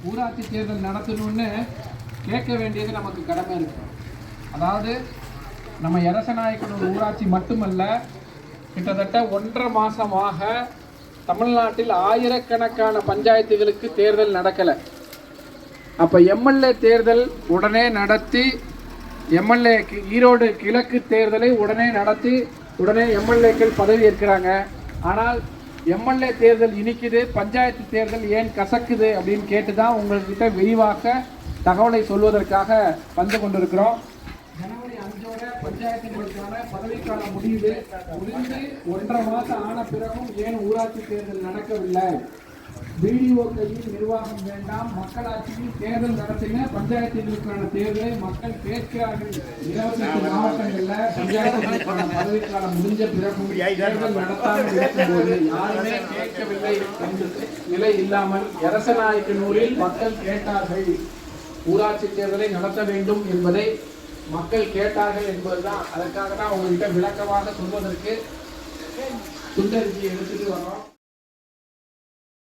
ஊராட்சி தேர்தல் நடத்தணும்னு கேட்க வேண்டியது நமக்கு கடமை இருக்கு. அதாவது நம்ம எரசநாயக்கனூர் ஊராட்சி மட்டுமல்ல, கிட்டத்தட்ட 1.5 மாதமாக தமிழ்நாட்டில் ஆயிரக்கணக்கான பஞ்சாயத்துகளுக்கு தேர்தல் நடக்கலை. அப்போ எம்எல்ஏ தேர்தல் உடனே நடத்தி, எம்எல்ஏ ஈரோடு கிழக்கு தேர்தலை உடனே நடத்தி உடனே எம்எல்ஏக்கள் பதவி ஏற்கிறாங்க. ஆனால் எம்எல்ஏ தேர்தல் இனிக்குது, பஞ்சாயத்து தேர்தல் ஏன் கசக்குது அப்படின்னு கேட்டு தான் உங்கள்கிட்ட விரிவாக தகவலை சொல்வதற்காக வந்து கொண்டிருக்கிறோம். ஜனவரி 5 பஞ்சாயத்துகளுக்கான பதவிக்காலம் முடிந்து 1.5 மாதம் ஆன பிறகும் ஏன் ஊராட்சி தேர்தல் நடக்கவில்லை? பிடிஓக்களின் நிர்வாகம் வேண்டாம், மக்களாட்சியில் தேர்தல் நடத்தின பஞ்சாயத்துகளுக்கான தேர்தலை மக்கள் கேட்கிறார்கள். 28 மாவட்டங்களில் பஞ்சாயத்துகளுக்கான பதவிக்காலம் முடிஞ்ச பிறகும் தேர்தல் நடத்தாமல் இருக்கும்போது யாருமே கேட்கவில்லை என்ற நிலை இல்லாமல் எரசநாயக்கனூரில் மக்கள் கேட்டார்கள், ஊராட்சி தேர்தலை நடத்த வேண்டும் என்பதை மக்கள் கேட்டார்கள் என்பதுதான். அதற்காக தான் உங்கள்கிட்ட விளக்கமாக சொல்வதற்கு துண்டறிக்கையை எடுத்துட்டு வரோம்.